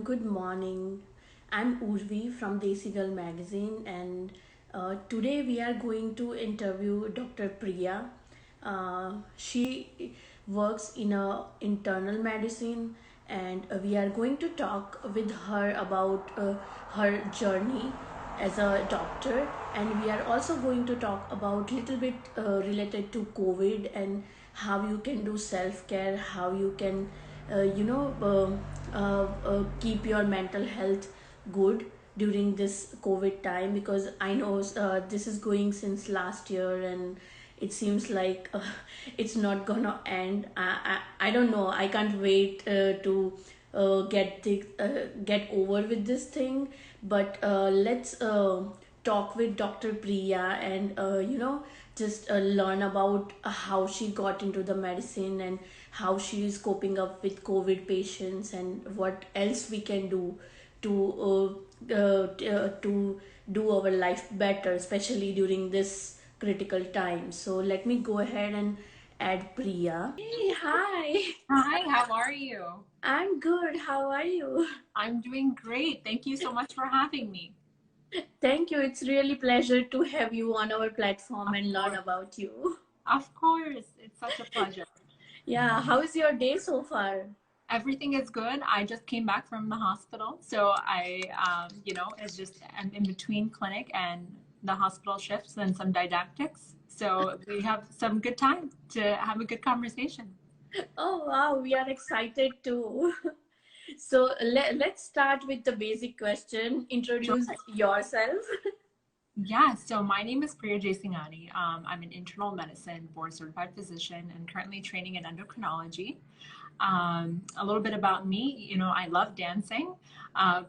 good morning. I'm Urvi from Desi Girl magazine, and today we are going to interview Dr. Priya. She works in a internal medicine, and we are going to talk with her about her journey as a doctor, and we are also going to talk about little bit related to COVID and how you can do self care, how you can keep your mental health good during this COVID time, because I know this is going since last year and it seems like it's not gonna end. I don't know. I can't wait to get over with this thing. But let's talk with Dr. Priya and just learn about how she got into the medicine and how she is coping up with COVID patients and what else we can do to do our life better, especially during this critical time. So let me go ahead and add Priya. Hey, hi. Hi, how are you? I'm good. How are you? I'm doing great. Thank you so much for having me. Thank you. It's really pleasure to have you on our platform Of and learn course. about you. Of course. It's such a pleasure. Yeah, how is your day so far? Everything is good. I just came back from the hospital. So it's just I'm in between clinic and the hospital shifts and some didactics. So we have some good time to have a good conversation. Oh wow, we are excited too. So let's start with the basic question. Sure. Introduce yourself. Yeah, so my name is Priya Jaisinghani. I'm an internal medicine board certified physician and currently training in endocrinology. A little bit about me, I love dancing.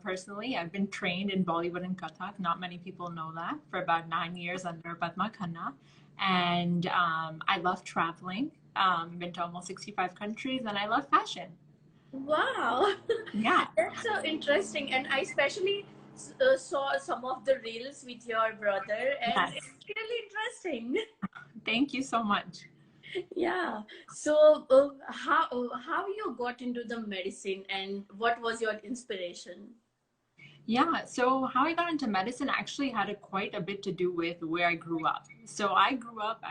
Personally, I've been trained in Bollywood and Kathak. Not many people know that, for about 9 years under Padma Khanna. And I love traveling. I've been to almost 65 countries and I love fashion. Wow, Yeah. that's so interesting. And I especially saw some of the reels with your brother, and Yes. it's really interesting. Thank you so much. Yeah. So, how you got into the medicine, and what was your inspiration? Yeah, so how I got into medicine actually had quite a bit to do with where I grew up. So I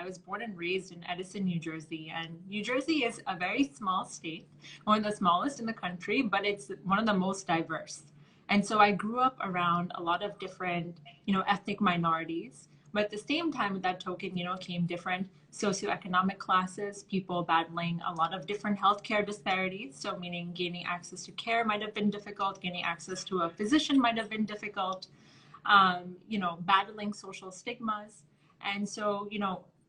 was born and raised in Edison, New Jersey, and New Jersey is a very small state, one of the smallest in the country, but it's one of the most diverse. And so I grew up around a lot of different, ethnic minorities. But at the same time, with that token, came different socioeconomic classes, people battling a lot of different healthcare disparities. So, meaning gaining access to care might have been difficult, gaining access to a physician might have been difficult, battling social stigmas. And so,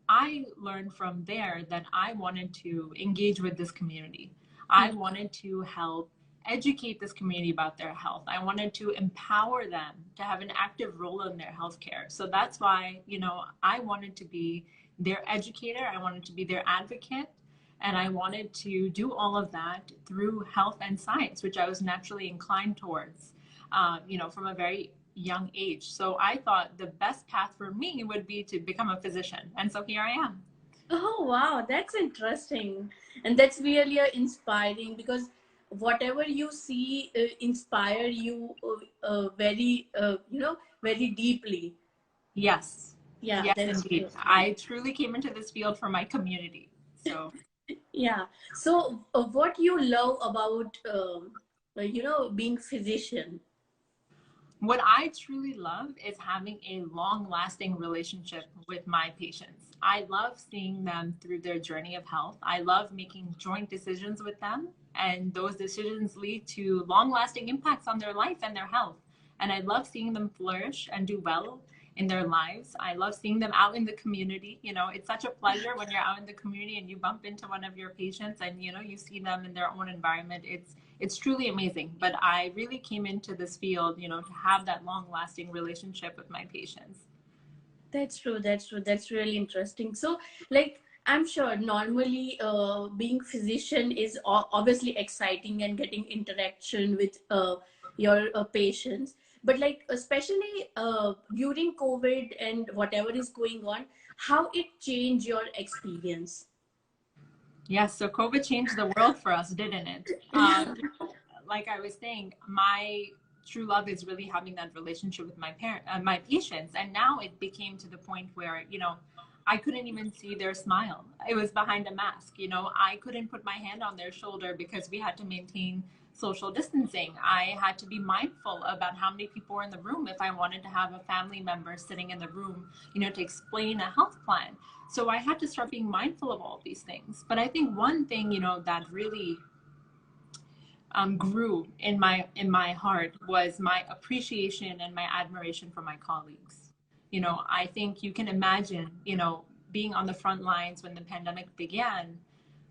I learned from there that I wanted to engage with this community. I wanted to help educate this community about their health. I wanted to empower them to have an active role in their healthcare. So that's why, I wanted to be their educator, I wanted to be their advocate, and I wanted to do all of that through health and science, which I was naturally inclined towards, from a very young age. So I thought the best path for me would be to become a physician. And so here I am. Oh wow, that's interesting, and that's really inspiring because whatever you see inspire you very deeply. Yes. Yeah, Yes, that's indeed. true. I truly came into this field for my community. So Yeah. So, what you love about being physician? what I truly love is having a long lasting relationship with my patients. I love seeing them through their journey of health. I love making joint decisions with them, and those decisions lead to long lasting impacts on their life and their health. And I love seeing them flourish and do well in their lives. I love seeing them out in the community. It's such a pleasure when you're out in the community and you bump into one of your patients and you see them in their own environment. It's truly amazing. But I really came into this field, to have that long lasting relationship with my patients. That's true. That's true. That's really interesting. So, like, I'm sure normally being physician is obviously exciting and getting interaction with your patients. But like, especially during COVID and whatever is going on, how it changed your experience? Yes, so COVID changed the world for us, didn't it? like I was saying, my true love is really having that relationship with my patients. And now it became to the point where, I couldn't even see their smile. It was behind a mask. I couldn't put my hand on their shoulder because we had to maintain social distancing. I had to be mindful about how many people were in the room if I wanted to have a family member sitting in the room, to explain a health plan. So I had to start being mindful of all these things. But I think one thing, that really grew in my heart was my appreciation and my admiration for my colleagues. I think you can imagine, being on the front lines when the pandemic began,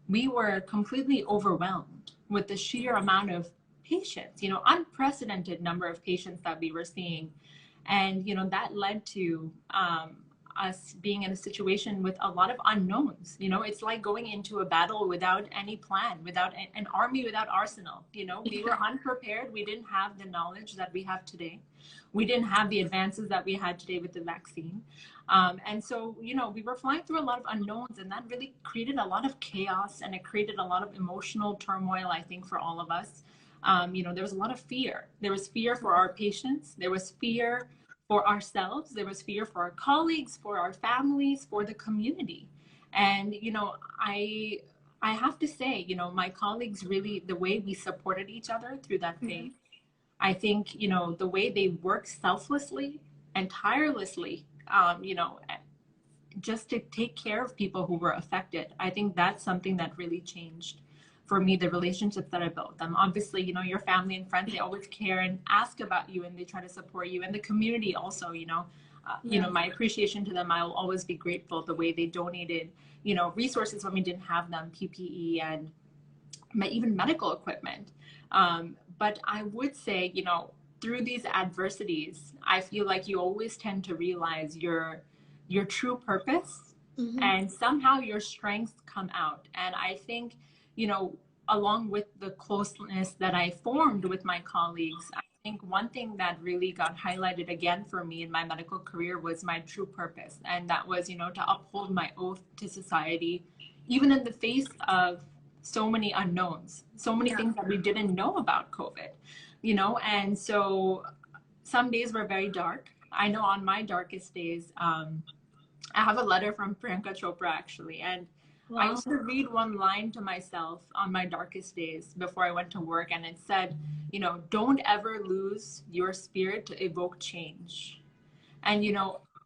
we were completely overwhelmed with the sheer amount of patients, unprecedented number of patients that we were seeing. And, that led to us being in a situation with a lot of unknowns. It's like going into a battle without any plan, without an army without arsenal. We were unprepared. We didn't have the knowledge that we have today. We didn't have the advances that we had today with the vaccine. And so, we were flying through a lot of unknowns, and that really created a lot of chaos, and it created a lot of emotional turmoil, I think, for all of us. There was a lot of fear. There was fear for our patients. There was fear for ourselves. There was fear for our colleagues, for our families, for the community. And, I have to say, my colleagues really, the way we supported each other through that phase, I think, the way they worked selflessly and tirelessly, just to take care of people who were affected. I think that's something that really changed for me, the relationships that I built them. Obviously, your family and friends, they always care and ask about you, and they try to support you. And the community also, my appreciation to them, I will always be grateful the way they donated, resources when we didn't have them, PPE and even medical equipment. But I would say, through these adversities, I feel like you always tend to realize your true purpose, and somehow your strengths come out. And I think, along with the closeness that I formed with my colleagues, I think one thing that really got highlighted again for me in my medical career was my true purpose. And that was, to uphold my oath to society, even in the face of so many unknowns, so many things that we didn't know about COVID, and so some days were very dark. I know on my darkest days, I have a letter from Priyanka Chopra actually, and I used to read one line to myself on my darkest days before I went to work, and it said, don't ever lose your spirit to evoke change. And,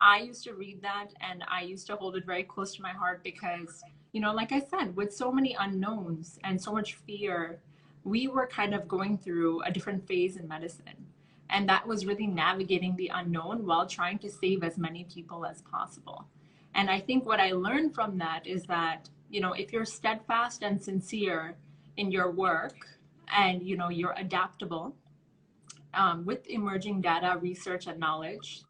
I used to read that, and I used to hold it very close to my heart because, like I said, with so many unknowns and so much fear, we were kind of going through a different phase in medicine. And that was really navigating the unknown while trying to save as many people as possible. And I think what I learned from that is that, if you're steadfast and sincere in your work, and, you're adaptable, with emerging data, research, and knowledge,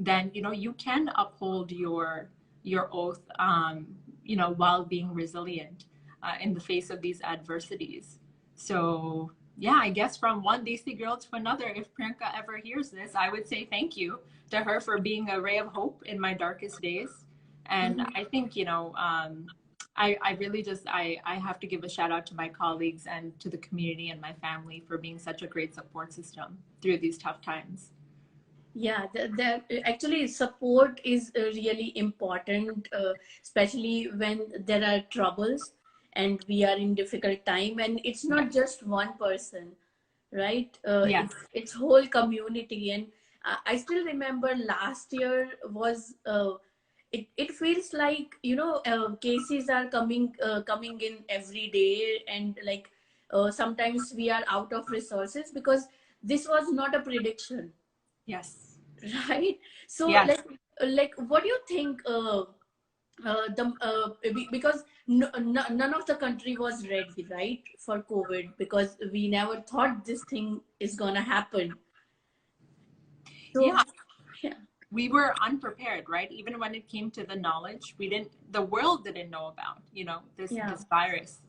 then, you can uphold your oath, while being resilient, in the face of these adversities. So yeah, I guess from one DC girl to another, if Priyanka ever hears this, I would say thank you to her for being a ray of hope in my darkest days. And I think, I really just, I have to give a shout out to my colleagues and to the community and my family for being such a great support system through these tough times. Yeah, actually support is really important, especially when there are troubles and we are in difficult time, and it's not just one person, right? Yes. It's whole community. And I still remember last year was it feels like, cases are coming in every day, and like sometimes we are out of resources because this was not a prediction. Yes. Right. So Yes. like what do you think, because none of the country was ready, right, for COVID, because we never thought this thing is gonna happen. So Yeah. yeah. We were unprepared, right? Even when it came to the knowledge, the world didn't know about, Yeah. this virus.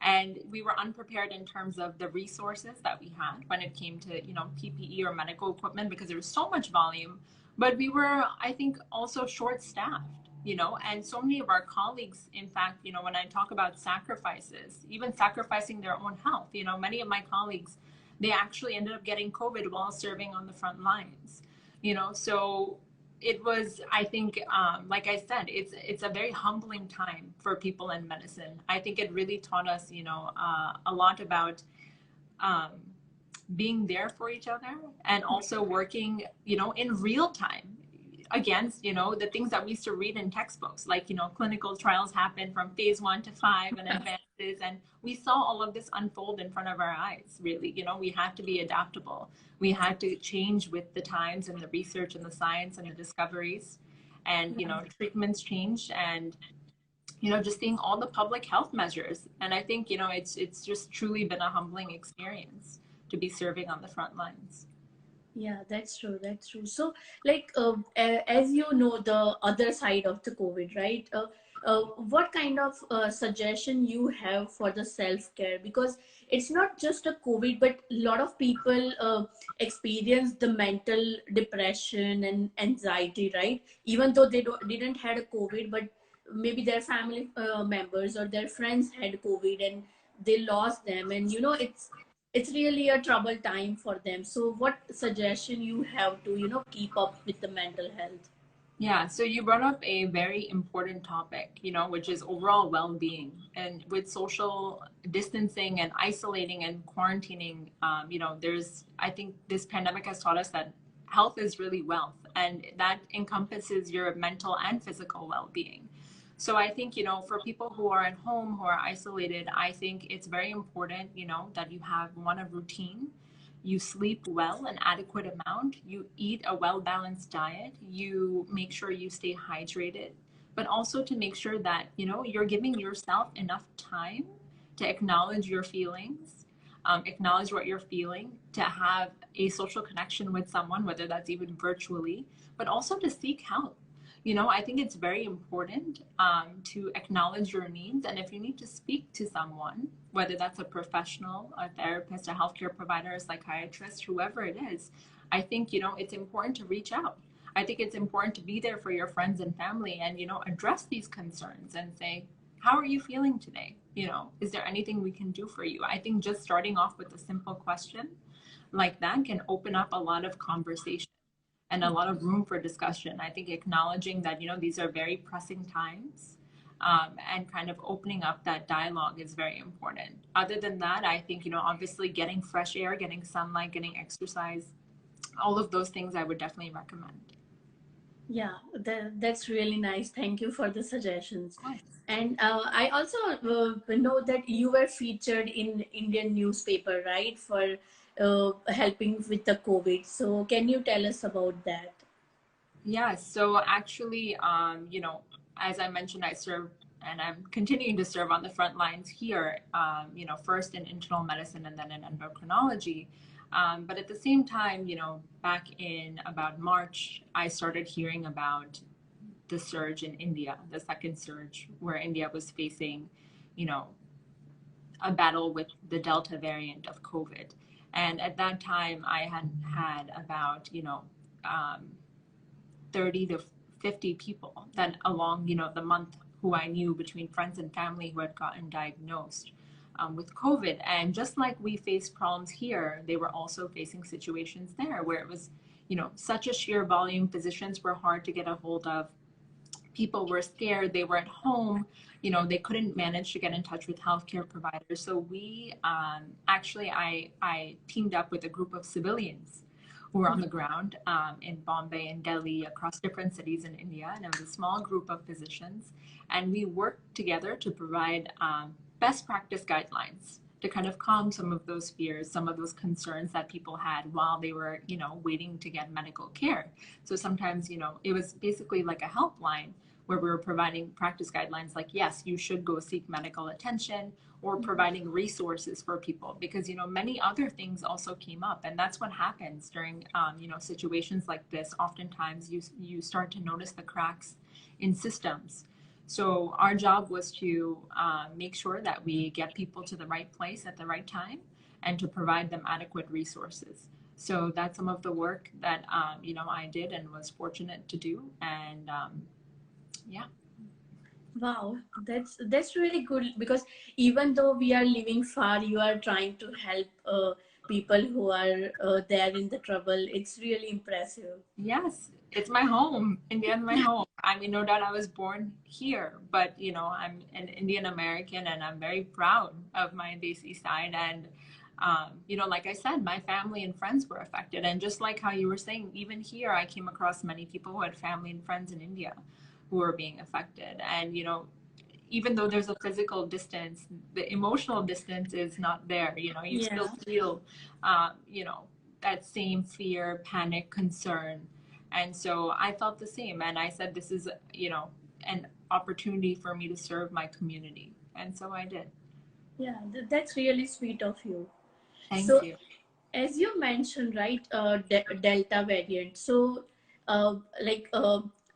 And we were unprepared in terms of the resources that we had when it came to, PPE or medical equipment, because there was so much volume. But we were, I think, also short staffed, and so many of our colleagues, in fact, when I talk about sacrifices, even sacrificing their own health, many of my colleagues, they actually ended up getting COVID while serving on the front lines. So it was, I think, like I said, it's a very humbling time for people in medicine. I think it really taught us, a lot about um, being there for each other, and also working, in real time against, the things that we used to read in textbooks, like, clinical trials happen from phase 1 to 5 and advances. And we saw all of this unfold in front of our eyes, really. We had to be adaptable. We had to change with the times and the research and the science and the discoveries. And, treatments changed, and, just seeing all the public health measures. And I think, it's just truly been a humbling experience to be serving on the front lines. Yeah, that's true. That's true. So, like, as you know, the other side of the COVID, right? What kind of suggestion you have for the self care? Because it's not just a COVID, but a lot of people experience the mental depression and anxiety, right? Even though they didn't had a COVID, but maybe their family members or their friends had COVID and they lost them, and it's really a trouble time for them. So what suggestion you have to keep up with the mental health? Yeah, so you brought up a very important topic, which is overall well-being. And with social distancing and isolating and quarantining, I think this pandemic has taught us that health is really wealth, and that encompasses your mental and physical well-being. So I think, for people who are at home, who are isolated, I think it's very important, that you have a routine. You sleep well, an adequate amount, you eat a well balanced diet, you make sure you stay hydrated, but also to make sure that you're giving yourself enough time to acknowledge your feelings, acknowledge what you're feeling, to have a social connection with someone, whether that's even virtually, but also to seek help. I think it's very important to acknowledge your needs. And if you need to speak to someone, whether that's a professional, a therapist, a healthcare provider, a psychiatrist, whoever it is, I think, it's important to reach out. I think it's important to be there for your friends and family and, address these concerns and say, how are you feeling today? Is there anything we can do for you? I think just starting off with a simple question like that can open up a lot of conversation and a lot of room for discussion. I think acknowledging that, these are very pressing times, and kind of opening up that dialogue is very important. Other than that, I think, obviously getting fresh air, getting sunlight, getting exercise, all of those things I would definitely recommend. Yeah, that's really nice. Thank you for the suggestions. Of course. And I also know that you were featured in Indian newspaper, right, for helping with the COVID. So can you tell us about that? Yeah, so actually, as I mentioned, I serve and I'm continuing to serve on the front lines here, first in internal medicine and then in endocrinology. But at the same time, back in about March, I started hearing about the surge in India, the second surge, where India was facing, you know, a battle with the Delta variant of COVID. And at that time, I had about, um, 30 to 50 people that along, the month who I knew between friends and family who had gotten diagnosed with COVID. And just like we faced problems here, they were also facing situations there where it was, such a sheer volume. Physicians were hard to get a hold of. People were scared. They were at home. They couldn't manage to get in touch with healthcare providers. So we actually, I teamed up with a group of civilians who were on the ground in Bombay and Delhi, across different cities in India. And it was a small group of physicians. And we worked together to provide best practice guidelines to kind of calm some of those fears, some of those concerns that people had while they were, waiting to get medical care. So sometimes, it was basically like a helpline where we were providing practice guidelines like, yes, you should go seek medical attention, or providing resources for people, because, many other things also came up. And that's what happens during, situations like this. Oftentimes you start to notice the cracks in systems. So our job was to make sure that we get people to the right place at the right time and to provide them adequate resources. So that's some of the work that, I did and was fortunate to do. And yeah. Wow, that's really good, because even though we are living far, you are trying to help people who are there in the trouble. It's really impressive. Yes, it's my home. India's my home. I mean, no doubt I was born here, but I'm an Indian American and I'm very proud of my Desi side. And like I said, my family and friends were affected. And just like how you were saying, even here, I came across many people who had family and friends in India who were being affected. And even though there's a physical distance, the emotional distance is not there. You still Yeah. feel, that same fear, panic, concern. And so I felt the same. And I said, this is, an opportunity for me to serve my community. And so I did. Yeah, that's really sweet of you. Thank So, you. as you mentioned, right, Delta variant. So, uh, like,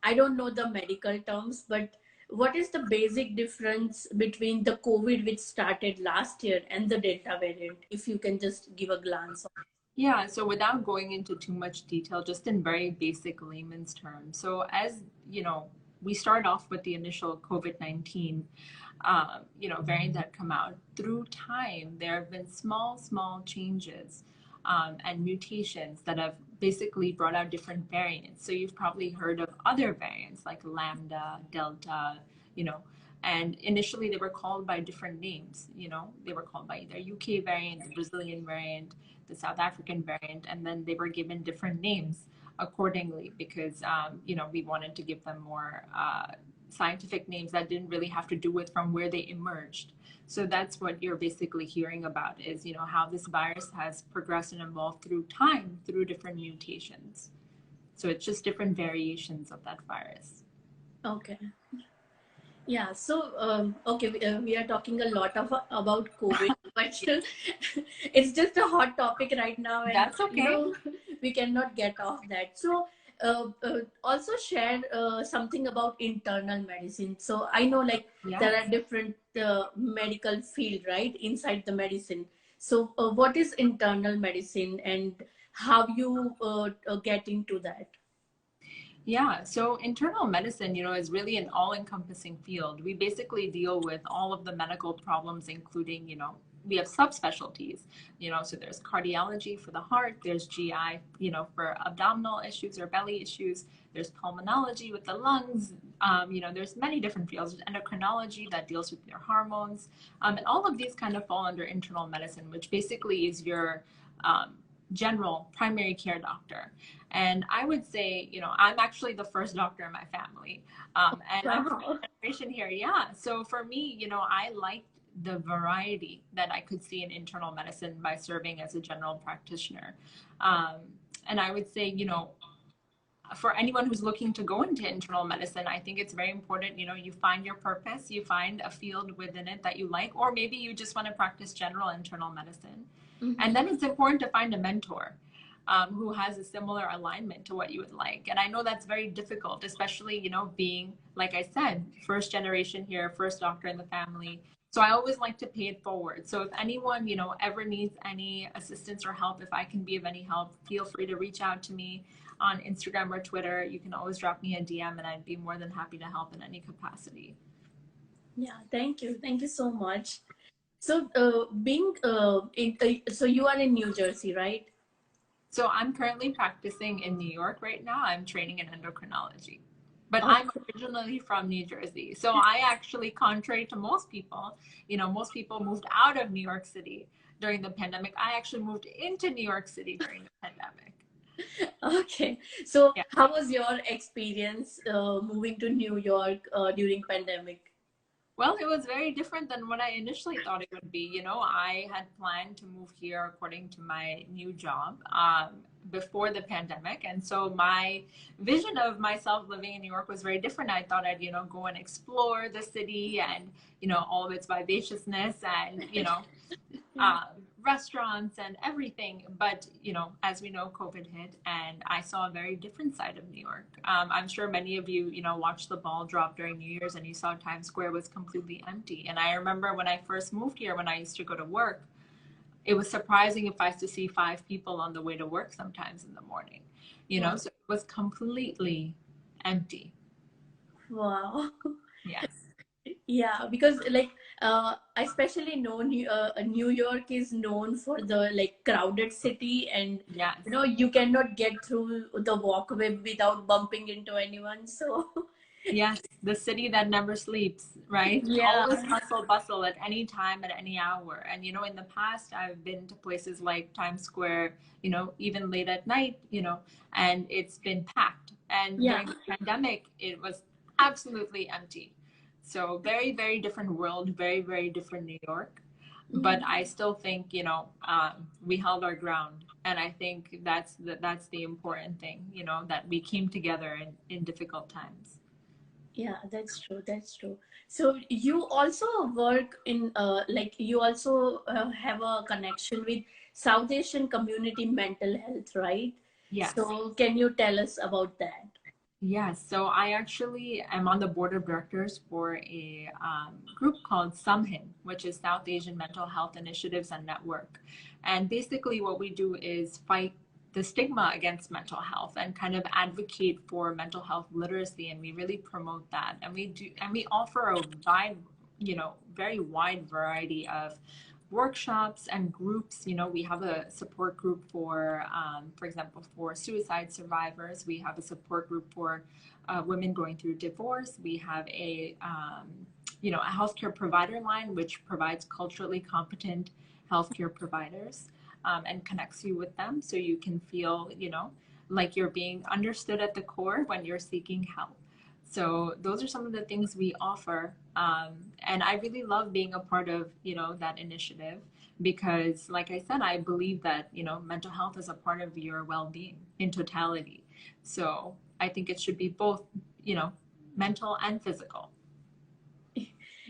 I don't know the medical terms, but what is the basic difference between the COVID, which started last year, and the Delta variant? If you can just give a glance. Yeah, so without going into too much detail, just in very basic layman's terms. So as we start off with the initial COVID-19, variant that come out. Through time, there have been small changes and mutations that have basically brought out different variants. So you've probably heard of other variants like Lambda, Delta, you know, and initially they were called by different names. They were called by either UK variant, the Brazilian variant, the South African variant, and then they were given different names accordingly because we wanted to give them more scientific names that didn't really have to do with from where they emerged. So that's what you're basically hearing about is how this virus has progressed and evolved through time through different mutations. So it's just different variations of that virus. Okay. Yeah, so okay, we are talking a lot of about COVID, but it's just a hot topic right now, and That's okay. we cannot get off that. So also share something about internal medicine. So I know like Yes. there are different medical field right inside the medicine. So what is internal medicine, and how you get into that? Yeah, so internal medicine, is really an all-encompassing field. We basically deal with all of the medical problems, including, we have subspecialties, so there's cardiology for the heart, there's GI, for abdominal issues or belly issues, there's pulmonology with the lungs, there's many different fields. There's endocrinology that deals with your hormones, and all of these kind of fall under internal medicine, which basically is your general primary care doctor. And I would say, I'm actually the first doctor in my family. And I'm first Wow. generation here. Yeah. So for me, I liked the variety that I could see in internal medicine by serving as a general practitioner. Um, and I would say, for anyone who's looking to go into internal medicine, I think it's very important, you find your purpose, you find a field within it that you like, or maybe you just want to practice general internal medicine. And Mhm. then it's important to find a mentor who has a similar alignment to what you would like. And I know that's very difficult, especially, being, like I said, first generation here, first doctor in the family. So I always like to pay it forward. So if anyone, ever needs any assistance or help, if I can be of any help, feel free to reach out to me on Instagram or Twitter. You can always drop me a DM and I'd be more than happy to help in any capacity. Yeah, thank you. Thank you so much. So, being so you are in New Jersey, right? So I'm currently practicing in New York right now. I'm training in endocrinology. But I'm Okay. originally from New Jersey. So I actually, contrary to most people, most people moved out of New York City during the pandemic. I actually moved into New York City during the pandemic. Okay. So, Yeah. how was your experience moving to New York during pandemic? Well, it was very different than what I initially thought it would be. I had planned to move here according to my new job before the pandemic. And so my vision of myself living in New York was very different. I thought I'd, go and explore the city and, all of its vivaciousness and, Yeah. uh, restaurants and everything. But, as we know, COVID hit and I saw a very different side of New York. I'm sure many of you, watched the ball drop during New Year's and you saw Times Square was completely empty. And I remember when I first moved here, when I used to go to work, it was surprising if I used to see 5 people on the way to work sometimes in the morning, Wow. so it was completely empty. Wow. Yes. Yeah, because like I especially know New York is known for the like crowded city, and Yes. you cannot get through the walkway without bumping into anyone. So Yes, the city that never sleeps, right? yeah, Always hustle bustle at any time, at any hour. And, in the past, I've been to places like Times Square, even late at night, and it's been packed. And yeah. during the pandemic, it was absolutely empty. So, very, very different world, very, very different New York. But Mhm. I still think, we held our ground. And I think that's the important thing, that we came together in difficult times. Yeah, that's true. That's true. So you also work in like you also have a connection with South Asian community mental health, right? Yes. So can you tell us about that? Yes, so I actually am on the board of directors for a group called Samhin, which is South Asian Mental Health Initiatives and Network. And basically, what we do is fight the stigma against mental health and kind of advocate for mental health literacy, and we really promote that. And we offer a very wide variety of workshops and groups. We have a support group for example, for suicide survivors. We have a support group for women going through divorce. We have a healthcare provider line, which provides culturally competent healthcare providers and connects you with them so you can feel, like you're being understood at the core when you're seeking help. So those are some of the things we offer. And I really love being a part of, that initiative because, like I said, I believe that, mental health is a part of your well-being in totality. So I think it should be both, mental and physical.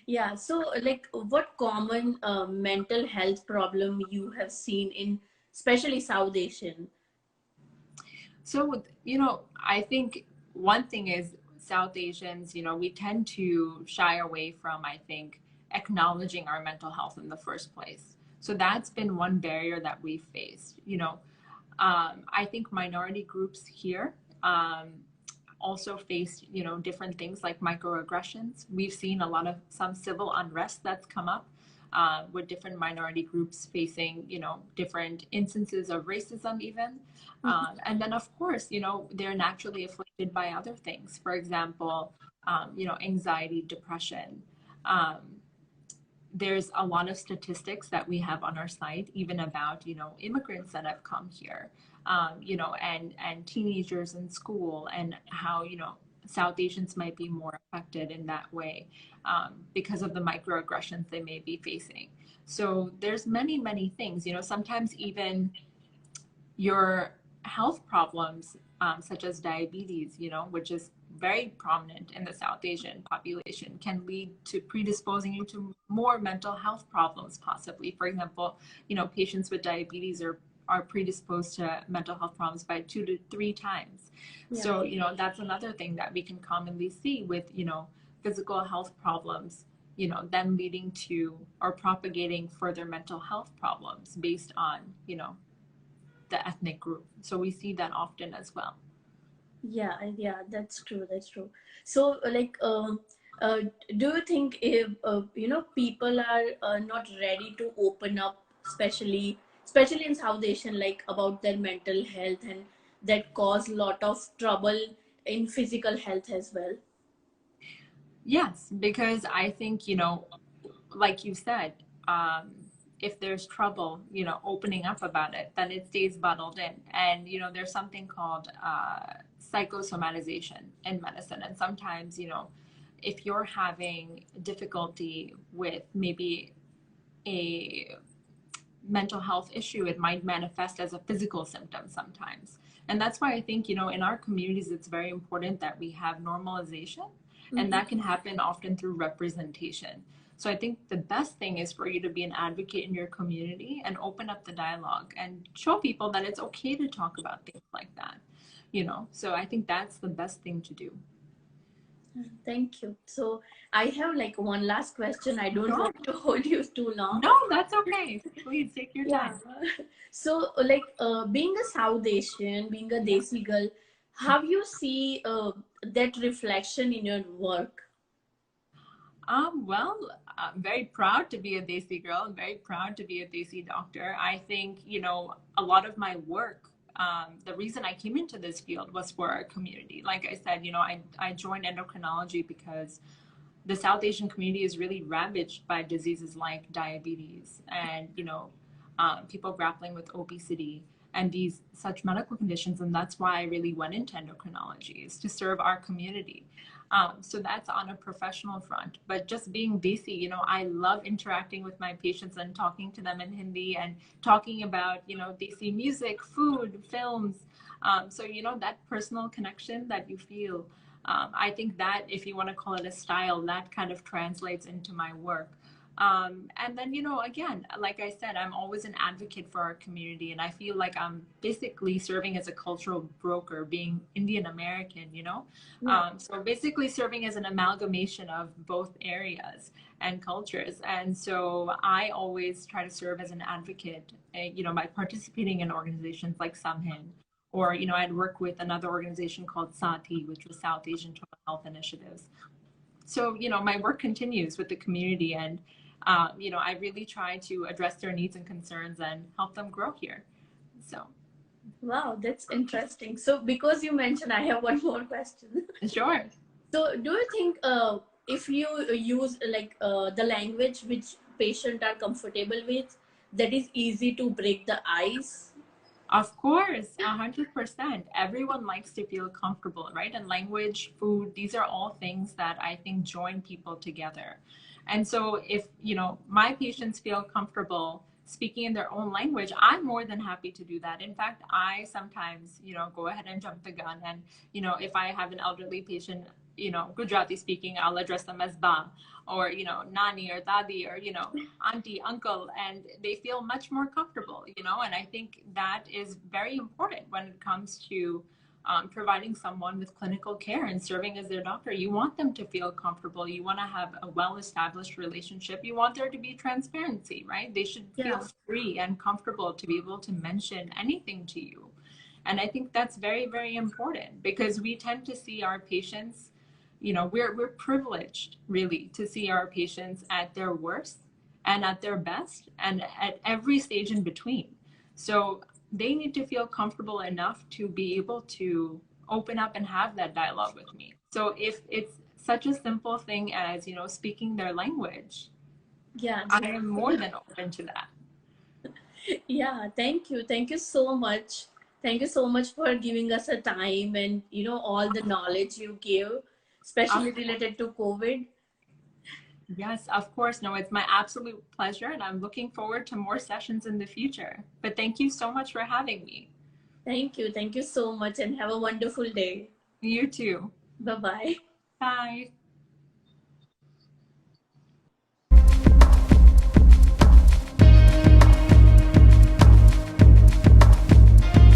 Yeah, so like what common mental health problem you have seen in especially South Asian? So, I think one thing is South Asians, we tend to shy away from, I think, acknowledging our mental health in the first place. So that's been one barrier that we've faced. I think minority groups here also face, different things like microaggressions. We've seen a lot of some civil unrest that's come up with different minority groups facing, different instances of racism even. And then, of course, they're naturally afflicted by other things. For example, anxiety, depression. Um, there's a lot of statistics that we have on our site, even about, immigrants that have come here, and teenagers in school, and how, South Asians might be more affected in that way because of the microaggressions they may be facing. So there's many, many things, sometimes even your health problems, such as diabetes, which is very prominent in the South Asian population, can lead to predisposing you to more mental health problems, possibly. For example, patients with diabetes are predisposed to mental health problems by 2 to 3 times. Yeah. So, that's another thing that we can commonly see with, physical health problems, then leading to or propagating further mental health problems based on, the ethnic group. So we see that often as well. Yeah, yeah, that's true. That's true. So, like, uh, do you think if people are not ready to open up, especially in South Asian, like about their mental health, and that cause lot of trouble in physical health as well? Yes, because I think, like you said, um, if there's trouble, opening up about it, then it stays bottled in. And, there's something called psychosomatization in medicine. And sometimes, if you're having difficulty with maybe a mental health issue, it might manifest as a physical symptom sometimes. And that's why I think, in our communities, it's very important that we have normalization, and Mhm. that can happen often through representation. So I think the best thing is for you to be an advocate in your community and open up the dialogue and show people that it's okay to talk about things like that, So I think that's the best thing to do. Thank you. So I have like one last question. I don't Sure. want to hold you too long. No, that's okay. Please take your Yeah. time. So, like, being a South Asian, being a Yeah. Desi girl, how you see that reflection in your work? Well, I'm very proud to be a Desi girl. I'm very proud to be a Desi doctor. I think, a lot of my work, the reason I came into this field was for our community. Like I said, I joined endocrinology because the South Asian community is really ravaged by diseases like diabetes and, people grappling with obesity and these such medical conditions. And that's why I really went into endocrinology, is to serve our community. So that's on a professional front. But just being Desi, I love interacting with my patients and talking to them in Hindi and talking about, Desi music, food, films. So, that personal connection that you feel, I think that, if you want to call it a style, that kind of translates into my work. And then, again, like I said, I'm always an advocate for our community. And I feel like I'm basically serving as a cultural broker, being Indian American, Yeah. So basically serving as an amalgamation of both areas and cultures. And so I always try to serve as an advocate, by participating in organizations like Samhin. Or, I'd work with another organization called SATI, which was South Asian Total Health Initiatives. So, my work continues with the community, and, I really try to address their needs and concerns and help them grow here. So, Wow, that's interesting. So, because you mentioned, I have one more question. sure. So, do you think if you use like the language which patient are comfortable with, that is easy to break the ice? Of course, 100%. Everyone likes to feel comfortable, right? And language, food, these are all things that I think join people together. And so if, my patients feel comfortable speaking in their own language, I'm more than happy to do that. In fact, I sometimes, go ahead and jump the gun. And, if I have an elderly patient, Gujarati speaking, I'll address them as ba, or, nani or dadi, or, auntie, uncle, and they feel much more comfortable, and I think that is very important when it comes to providing someone with clinical care and serving as their doctor. You want them to feel comfortable. You want to have a well-established relationship. You want there to be transparency, right? They should feel Yeah. free and comfortable to be able to mention anything to you. And I think that's very, very important, because we tend to see our patients, we're privileged really to see our patients at their worst and at their best and at every stage in between. So they need to feel comfortable enough to be able to open up and have that dialogue with me. So if it's such a simple thing as, speaking their language, Yeah, I am more than open to that. yeah, thank you. Thank you so much. Thank you so much for giving us a time and all the knowledge you give, especially Of related to COVID. Yes, of course. No, it's my absolute pleasure, and I'm looking forward to more sessions in the future. But thank you so much for having me. Thank you. Thank you so much and have a wonderful day. You too. Bye bye. Bye.